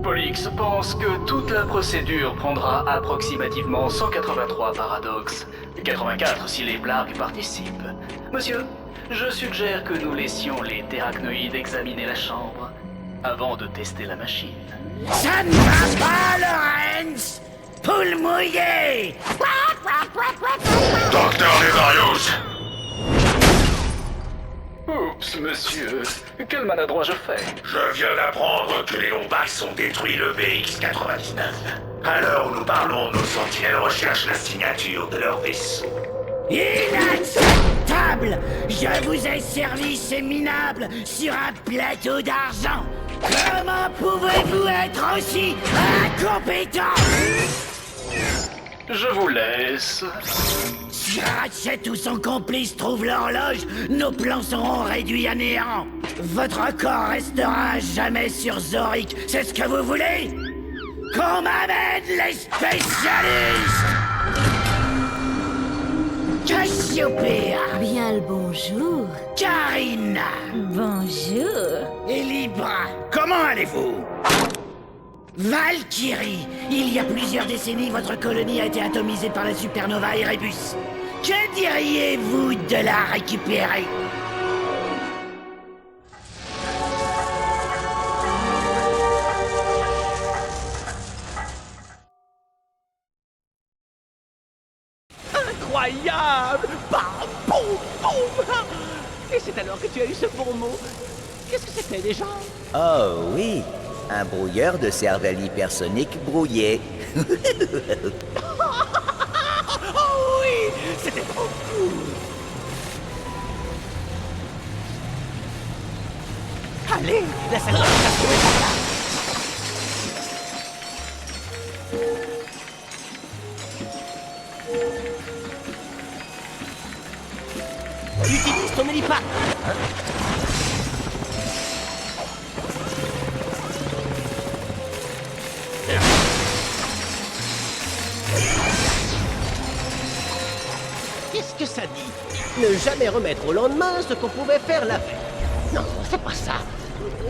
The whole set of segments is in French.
Pollux pense que toute la procédure prendra approximativement 183 paradoxes, 84 si les Blargs participent. Monsieur, je suggère que nous laissions les terrachnoïdes examiner la chambre avant de tester la machine. Ça ne va pas, Lorenz! Poule mouillée! Docteur Nevarius! Oups, monsieur, quel maladroit je fais. Je viens d'apprendre que les Lombax ont détruit le VX-99. À l'heure où nous parlons, nos sentinelles recherchent la signature de leur vaisseau. Inacceptable! Je vous ai servi ces minables sur un plateau d'argent! Comment pouvez-vous être aussi incompétent? Je vous laisse. Si Ratchet ou son complice trouvent l'horloge, nos plans seront réduits à néant. Votre corps restera à jamais sur Zoric, c'est ce que vous voulez? Qu'on m'amène les spécialistes! Cassiopeia, Bien le bonjour. Karina Bonjour. et Libra, comment allez-vous? Valkyrie, il y a plusieurs décennies, votre colonie a été atomisée par la supernova Erebus. Que diriez-vous de la récupérer? Incroyable! Bam, boum, boum! Et c'est alors que tu as eu ce bon mot. Qu'est-ce que c'était déjà? Oh oui, un brouilleur de cervelle hypersonique brouillé. Oh oui! C'était trop cool! Allez, la salle d'orientation est par là! Utilise ton hélipad! Qu'est-ce que ça dit? Ne jamais remettre au lendemain ce qu'on pouvait faire la veille. Non, c'est pas ça.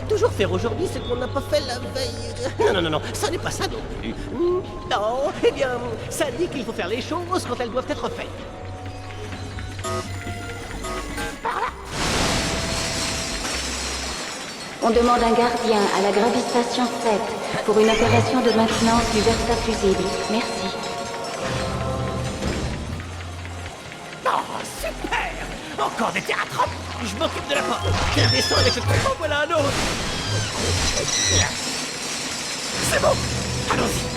Toujours faire aujourd'hui ce qu'on n'a pas fait la veille. Non, ça n'est pas ça non plus. Non, eh bien, ça dit qu'il faut faire les choses quand elles doivent être faites. On demande un gardien à la Gravistation 7 pour une opération de maintenance du versafusible. Merci. Oh, super! Encore des terratropes! Je m'occupe de la porte! Je descends avec le trou, voilà un autre! C'est bon! Allons-y!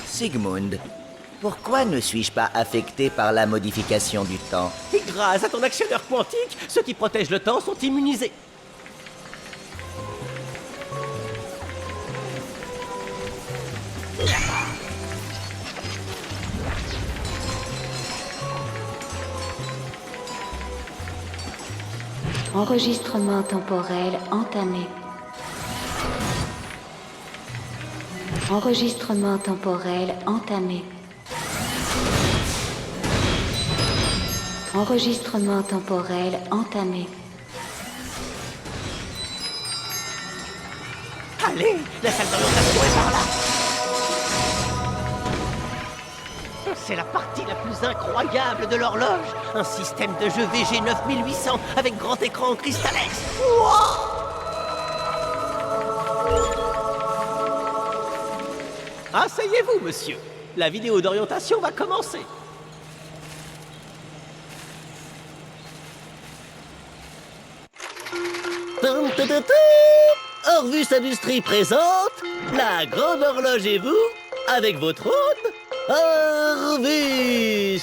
Sigmund, pourquoi ne suis-je pas affecté par la modification du temps? Et grâce à ton actionneur quantique, ceux qui protègent le temps sont immunisés. Enregistrement temporel entamé. Enregistrement temporel entamé. Enregistrement temporel entamé. Allez, la salle d'orientation est par là. C'est la partie la plus incroyable de l'horloge. Un système de jeu VG 9800 avec grand écran en Crystalex. Wow! Asseyez-vous, monsieur. La vidéo d'orientation va commencer. Orvus Industries présente la grande horloge et vous, avec votre hôte, Orvus.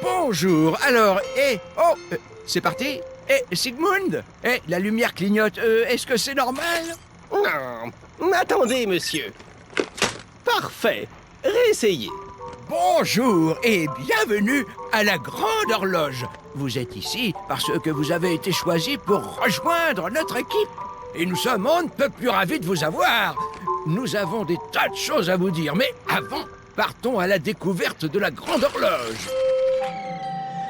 Bonjour, alors, c'est parti? Sigmund? La lumière clignote. Est-ce que c'est normal? Non, attendez, monsieur. Parfait. Réessayez. Bonjour et bienvenue à la Grande Horloge. Vous êtes ici parce que vous avez été choisi pour rejoindre notre équipe. Et nous sommes on ne peut plus ravis de vous avoir. Nous avons des tas de choses à vous dire, mais avant, partons à la découverte de la Grande Horloge.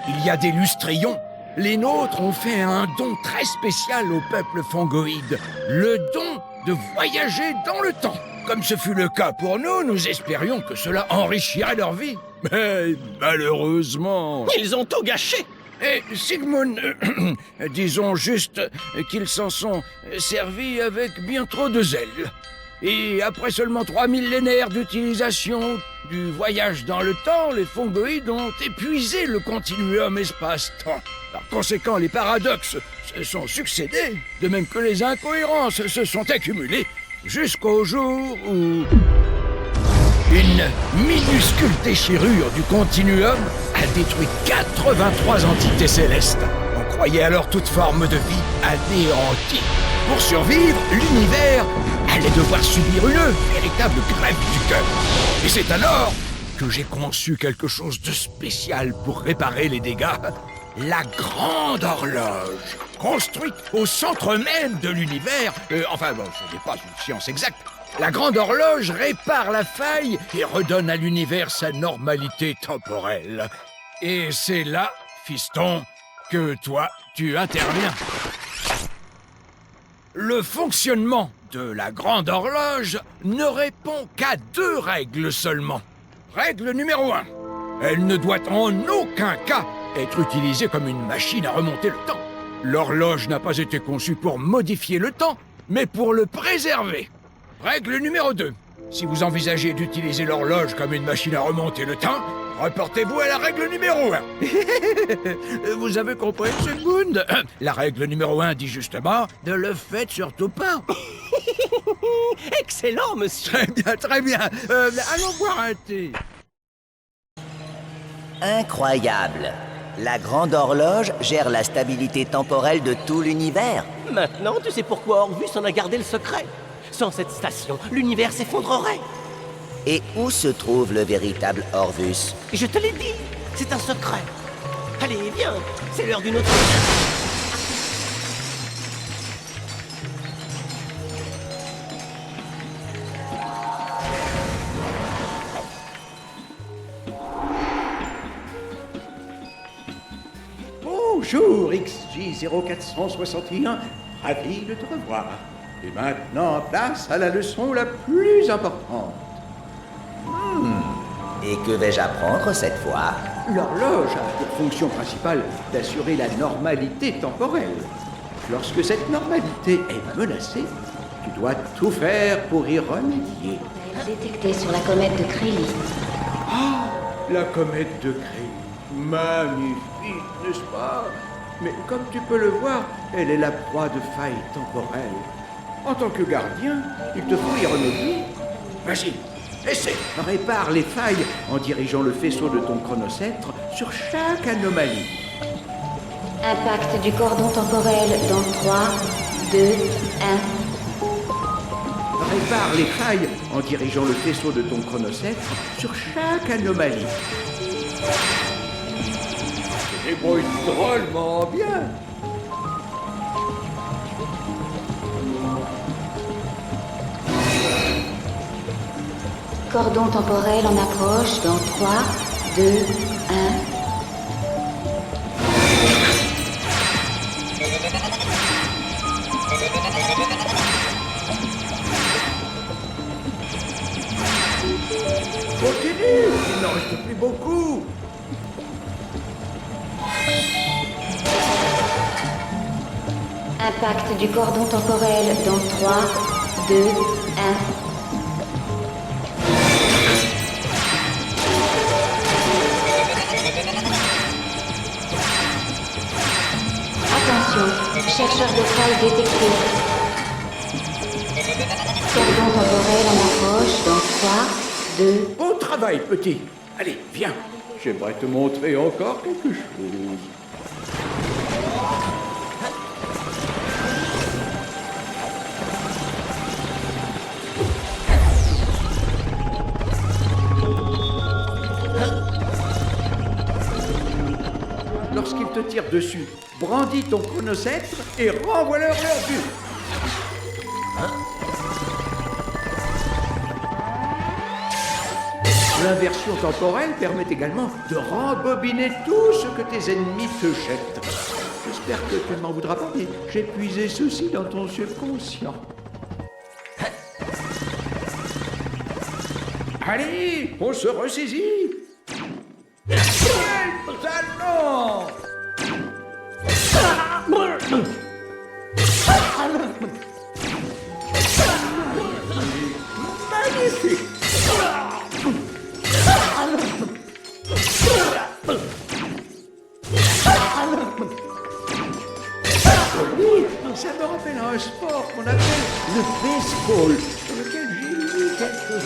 Il y a des lustrions. Les nôtres ont fait un don très spécial au peuple fongoïde. Le don de voyager dans le temps. Comme ce fut le cas pour nous, nous espérions que cela enrichirait leur vie. Mais malheureusement... Ils ont tout gâché. Et Sigmund, disons juste qu'ils s'en sont servis avec bien trop de zèle. Et après seulement 3 millénaires d'utilisation du voyage dans le temps, les fongoïdes ont épuisé le continuum espace-temps. Par conséquent, les paradoxes se sont succédés, de même que les incohérences se sont accumulées, jusqu'au jour où... une minuscule déchirure du continuum a détruit 83 entités célestes. On croyait alors toute forme de vie anéantie. Pour survivre, l'univers allait devoir subir une véritable grève du cœur. Et c'est alors que j'ai conçu quelque chose de spécial pour réparer les dégâts. La Grande Horloge, construite au centre même de l'univers. Enfin bon, ce n'est pas une science exacte. La Grande Horloge répare la faille et redonne à l'univers sa normalité temporelle. Et c'est là, fiston, que toi, tu interviens. Le fonctionnement de la Grande Horloge ne répond qu'à 2 règles seulement. Règle numéro 1. Elle ne doit en aucun cas être utilisée comme une machine à remonter le temps. L'horloge n'a pas été conçue pour modifier le temps, mais pour le préserver. Règle numéro 2. Si vous envisagez d'utiliser l'horloge comme une machine à remonter le temps, reportez-vous à la règle numéro 1. Vous avez compris, Sigmund? La règle numéro 1 dit justement, ne le faites surtout pas. Excellent, monsieur. Très bien, très bien. Allons boire un thé. Incroyable. La Grande Horloge gère la stabilité temporelle de tout l'univers. Maintenant, tu sais pourquoi Orvus en a gardé le secret. Sans cette station, l'univers s'effondrerait. Et où se trouve le véritable Orvus? Je te l'ai dit, c'est un secret. Allez, viens, c'est l'heure d'une autre... Bonjour XJ0461, ravi de te revoir. Et maintenant, place à la leçon la plus importante. Et que vais-je apprendre cette fois? L'horloge a pour fonction principale d'assurer la normalité temporelle. Lorsque cette normalité est menacée, tu dois tout faire pour y remédier. Détecté sur la comète de Crély. La comète de Crély. Magnifique, n'est-ce pas? Mais comme tu peux le voir, elle est la proie de failles temporelles. En tant que gardien, il te faut y remédier. Vas-y, essaie. Répare les failles en dirigeant le faisceau de ton chronosceptre sur chaque anomalie. Impact du cordon temporel dans 3, 2, 1. Répare les failles en dirigeant le faisceau de ton chronosceptre sur chaque anomalie. Tu débrouilles drôlement bien. Cordon temporel en approche dans 3, 2, 1. Continue, il n'en reste plus beaucoup. Impact du cordon temporel dans 3, 2, 1. Attention, chercheur de faille détecté. Cordon temporel en approche dans 3, 2... Bon travail, petit. Allez, viens. J'aimerais te montrer encore quelque chose. tire dessus. Brandis ton chronosceptre et renvoie-leur leur but. L'inversion temporelle permet également de rembobiner tout ce que tes ennemis te jettent. J'espère que tu ne m'en voudras pas, mais j'ai puisé ceci dans ton subconscient. Allez, on se ressaisit. Talent. Magnifique. Oui, ça me rappelle un sport qu'on appelle le baseball, sur lequel j'ai lu quelque chose.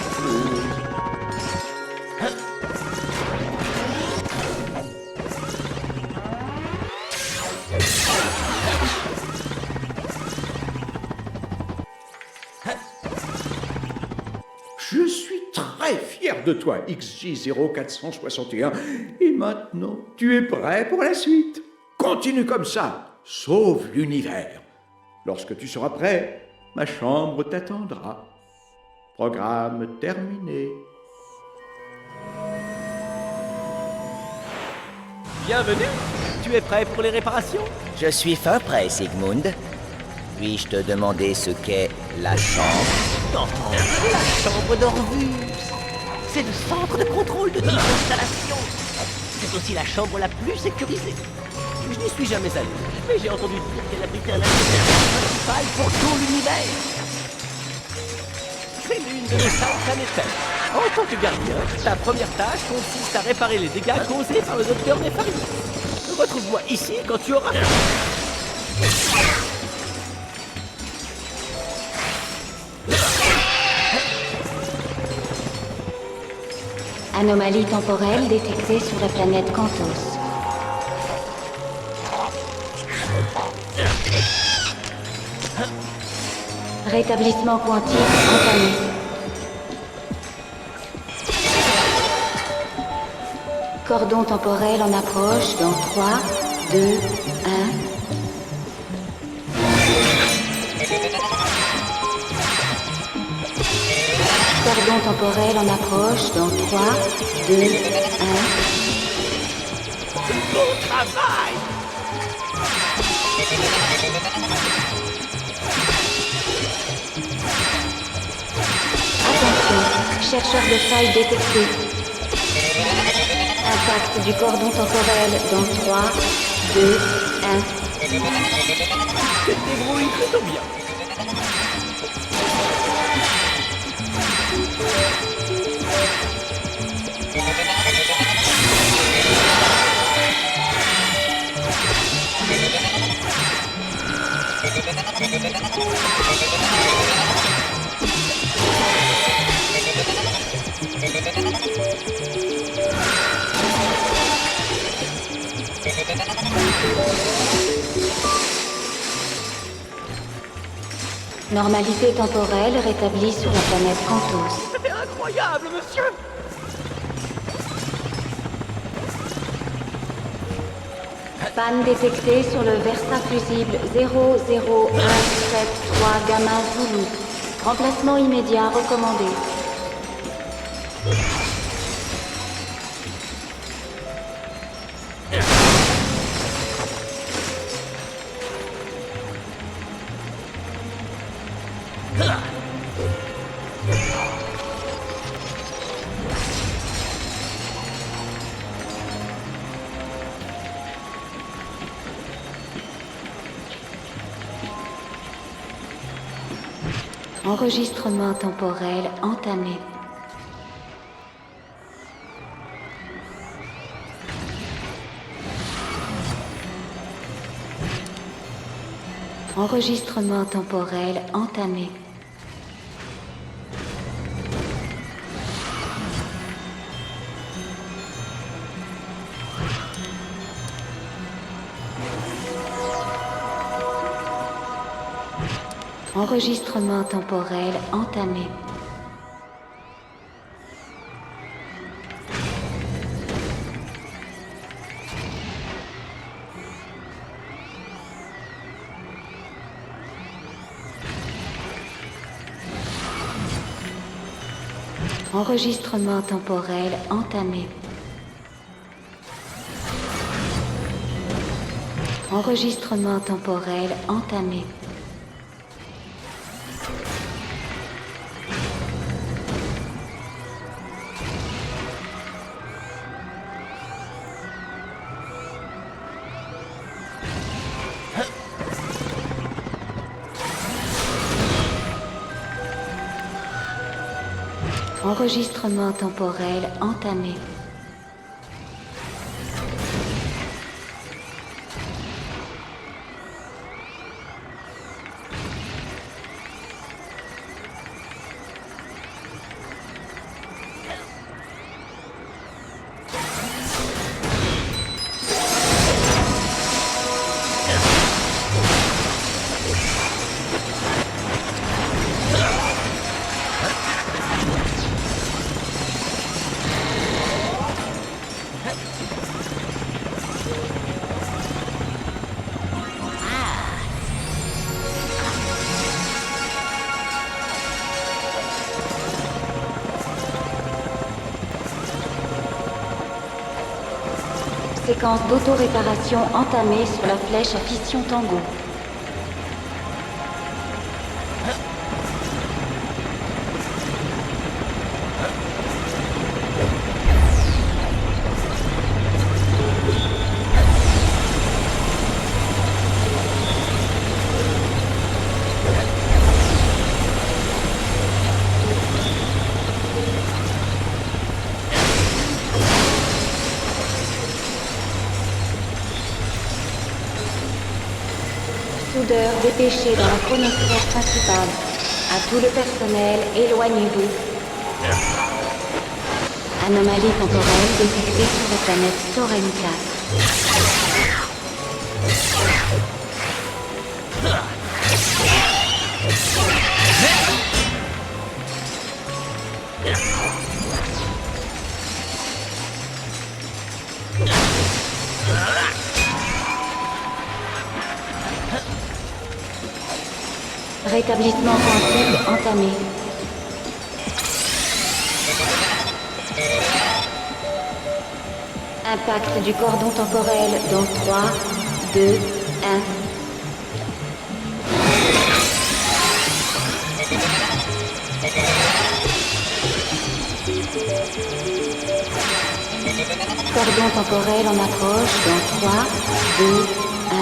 Je suis très fier de toi, XJ0461. Et maintenant, tu es prêt pour la suite. Continue comme ça, sauve l'univers. Lorsque tu seras prêt, ma chambre t'attendra. Programme terminé. Bienvenue. Tu es prêt pour les réparations? Je suis fin prêt, Sigmund. Puis-je te demander ce qu'est la chambre? Non, la chambre d'Orvus. C'est le centre de contrôle de toute l'installation. C'est aussi la chambre la plus sécurisée. Je n'y suis jamais allé, mais j'ai entendu dire qu'elle abritait un principal pour tout l'univers. C'est l'une de nos 5 planétaires. En tant que gardien, ta première tâche consiste à réparer les dégâts causés par le docteur Nefarious. Retrouve-moi ici quand tu auras... Anomalie temporelle détectée sur la planète Cantos. Rétablissement quantique entamé. Cordon temporel en approche dans 3, 2, 1. Cordon temporel en approche dans 3, 2, 1. Bon travail! Attention, chercheur de faille détecté. Impact du cordon temporel dans 3, 2, 1. Tu te débrouilles plutôt bien. Normalité temporelle rétablie sur la planète Cantos. C'était incroyable, monsieur! Panne détectée sur le Versa fusible 00173 Gamma Zulu. Remplacement immédiat recommandé. Enregistrement temporel entamé. Enregistrement temporel entamé. Enregistrement temporel entamé. Enregistrement temporel entamé. Enregistrement temporel entamé. Enregistrement temporel entamé. Séquence d'auto-réparation entamée sur la flèche à fission tango. Soudeur dépêché dans la chronosphère principale. À tout le personnel, éloignez-vous. Anomalie temporelle détectée sur la planète Thoren 4. Rétablissement quantique entamé. Impact du cordon temporel dans 3, 2, 1. Cordon temporel en approche dans 3, 2, 1.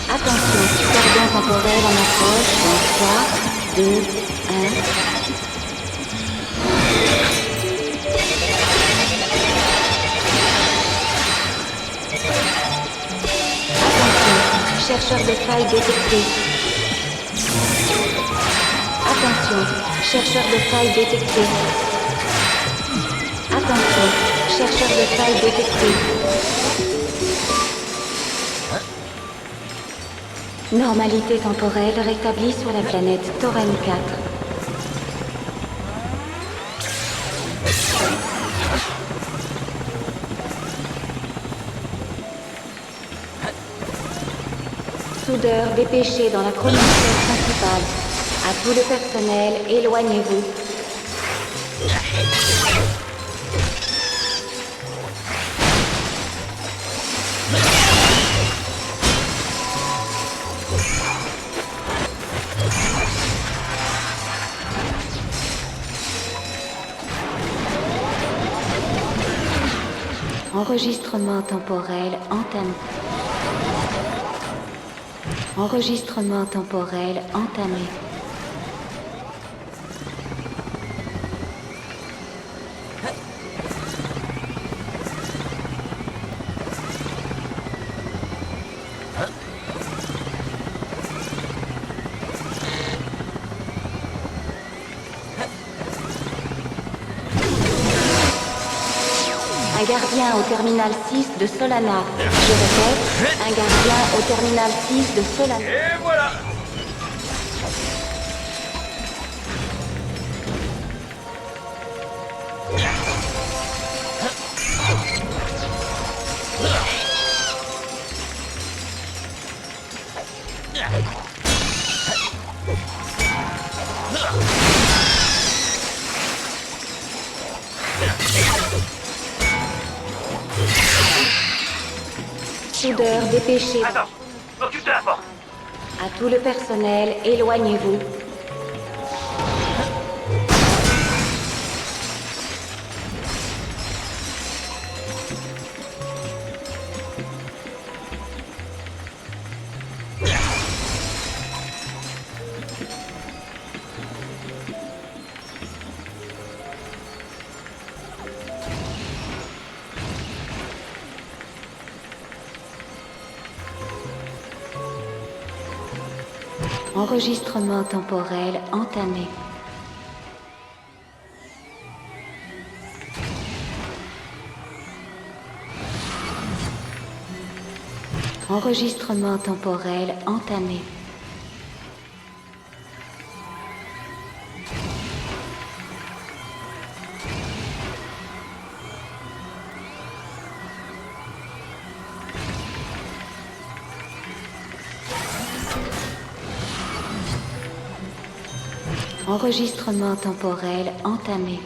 Attention, cordon temporel en approche dans 3, 2, 1. Attention, chercheur de failles détecté. Attention, chercheur de failles détecté. Attention, chercheur de failles détecté. Normalité temporelle rétablie sur la planète Thoren 4. Soudeur dépêché dans la chronosphère principale. À tout le personnel, éloignez-vous. Enregistrement temporel entamé. Enregistrement temporel entamé. Un gardien au terminal 6 de Solana. Je répète, un gardien au terminal 6 de Solana. Et voilà! Soudeur, dépêchez. Attends, occupe de la porte. À tout le personnel, éloignez-vous. Enregistrement temporel entamé. Enregistrement temporel entamé. Enregistrement temporel entamé.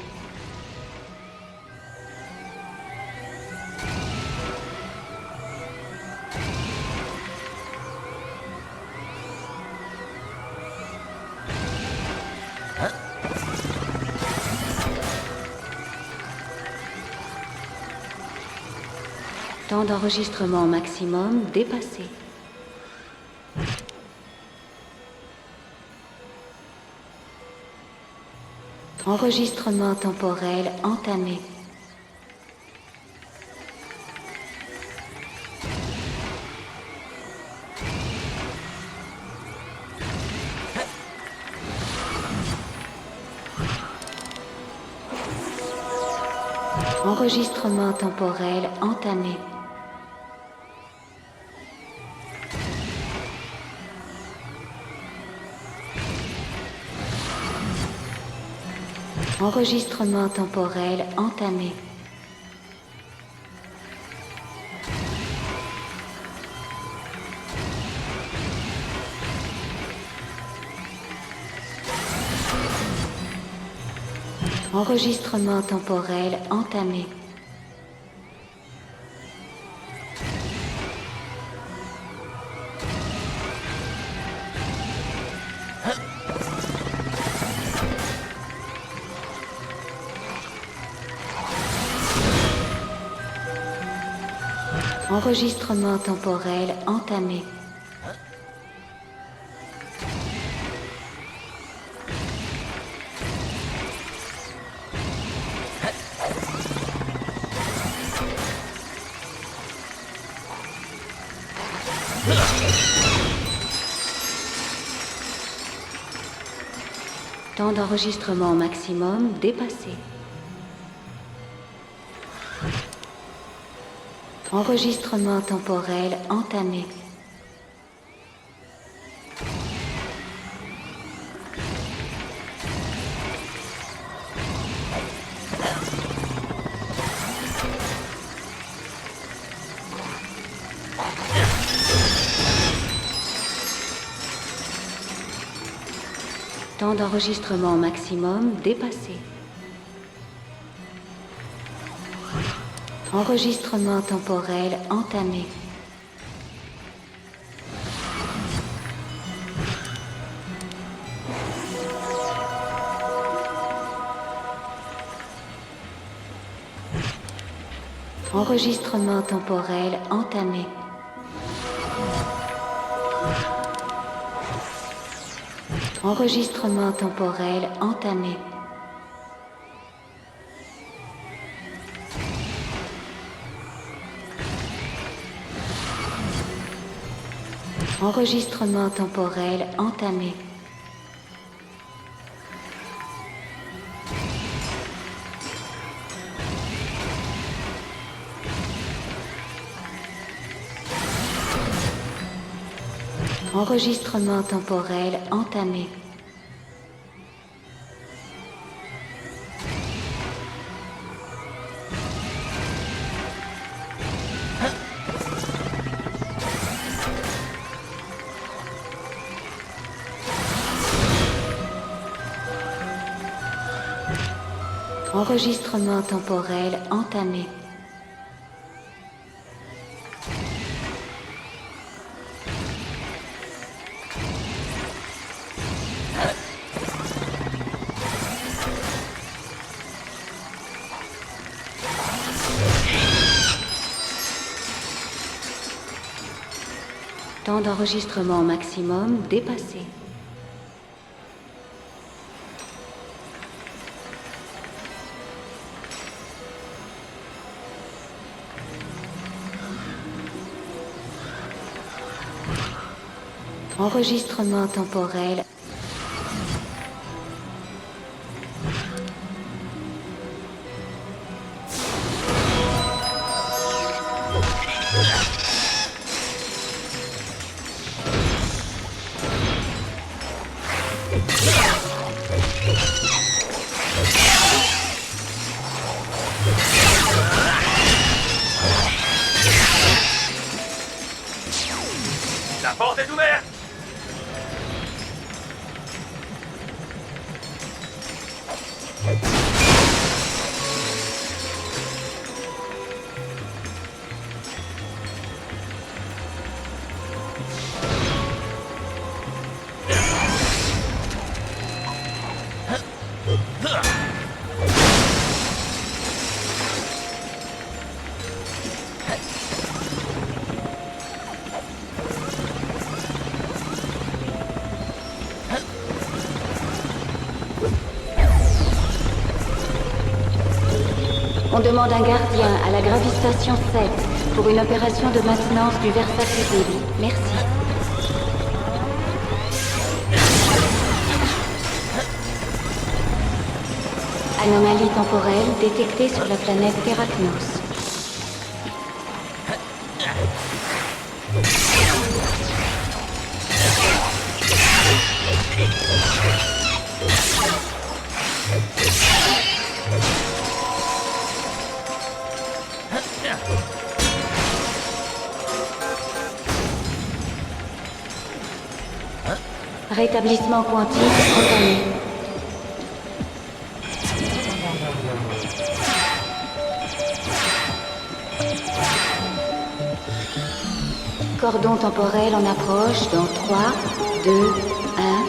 Temps d'enregistrement maximum dépassé. Enregistrement temporel entamé. Enregistrement temporel entamé. Enregistrement temporel entamé. Enregistrement temporel entamé. Enregistrement temporel entamé. Temps d'enregistrement maximum dépassé. Enregistrement temporel entamé. Temps d'enregistrement maximum dépassé. Enregistrement temporel entamé. Enregistrement temporel entamé. Enregistrement temporel entamé. Enregistrement temporel entamé. Enregistrement temporel entamé. Enregistrement temporel entamé. temps d'enregistrement maximum dépassé. Enregistrement temporel. La porte est ouverte! On demande un gardien à la Gravistation 7 pour une opération de maintenance du Versatibility. Merci. Anomalie temporelle détectée sur la planète Terracnos. Rétablissement quantique entamé. Cordon temporel en approche dans 3, 2, 1.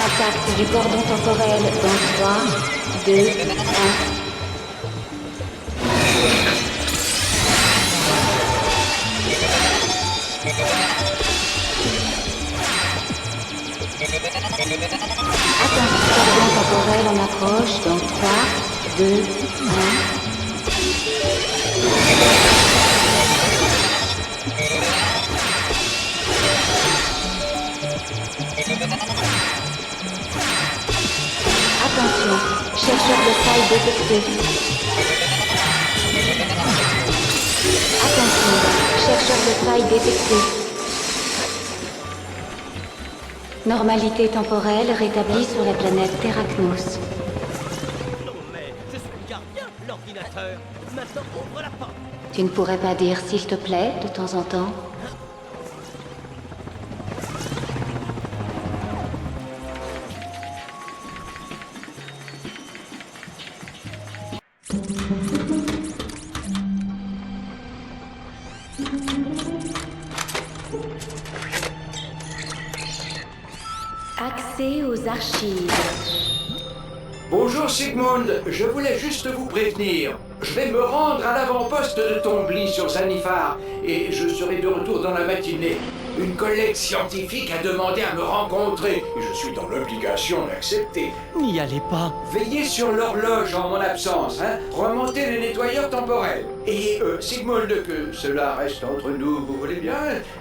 Impact du cordon temporel dans 3, 2, 1. Attention, cordon temporel en approche dans 3, 2, 1. Attention, chercheur de faille détecté. Attention, chercheur de faille détecté. Normalité temporelle rétablie sur la planète Terracnos. Non mais, je suis le gardien, l'ordinateur. Maintenant, ouvre la porte. Tu ne pourrais pas dire s'il te plaît de temps en temps? Accès aux archives. Bonjour Sigmund, je voulais juste vous prévenir. Je vais me rendre à l'avant-poste de Tombly sur Zanifar et je serai de retour dans la matinée. Une collègue scientifique a demandé à me rencontrer et je suis dans l'obligation d'accepter. N'y allez pas. Veillez sur l'horloge en mon absence, hein. Remontez les nettoyeurs temporels. Et Sigmund, que cela reste entre nous, vous voulez bien?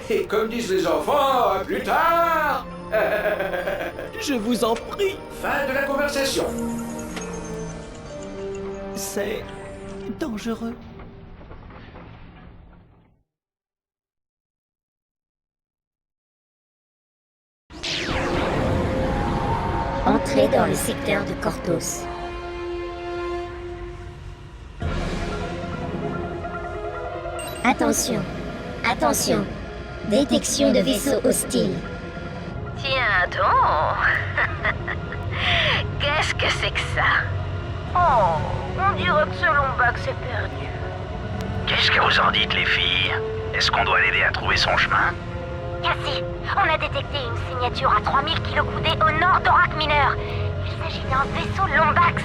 Et comme disent les enfants, à plus tard. Je vous en prie. Fin de la conversation. C'est dangereux. Entrez dans le secteur de Cortos. Attention, attention. Détection de vaisseaux hostiles. Tiens donc. Qu'est-ce que c'est que ça? Oh, on dirait que ce Lombax s'est perdu. Qu'est-ce que vous en dites, les filles? Est-ce qu'on doit l'aider à trouver son chemin? Cassie, on a détecté une signature à 3000 kg coudées au nord d'Orak Mineur. Il s'agit d'un vaisseau Lombax.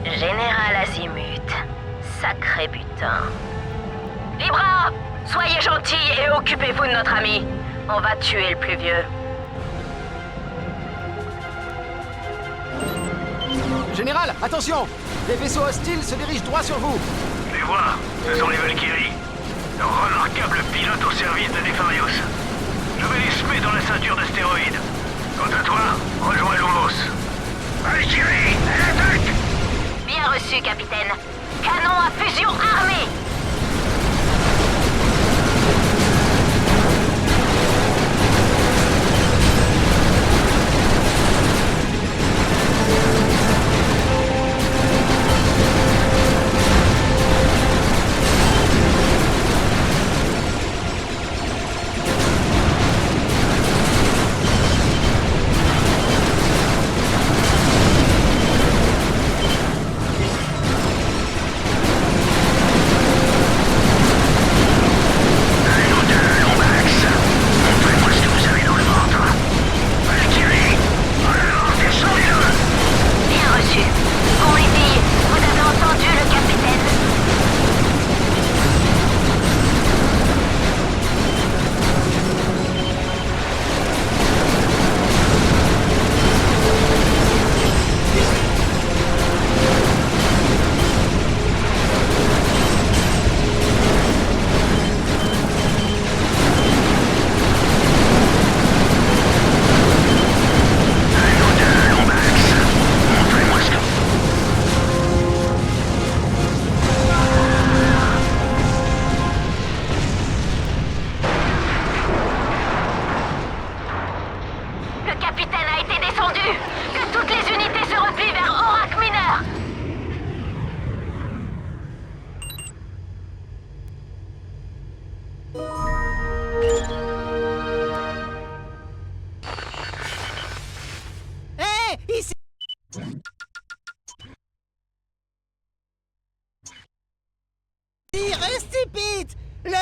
Général Azimut. Sacré butin. Libra, soyez gentils et occupez-vous de notre ami. On va tuer le plus vieux. Général, attention! Les vaisseaux hostiles se dirigent droit sur vous. Les vois, ce sont les Valkyries. Un remarquable pilote au service de Nefarius. Je vais les semer dans la ceinture d'astéroïdes. Quant à toi, rejoins Lumos. Valkyrie, à l'attaque! Bien reçu, capitaine. Canon à fusion armé.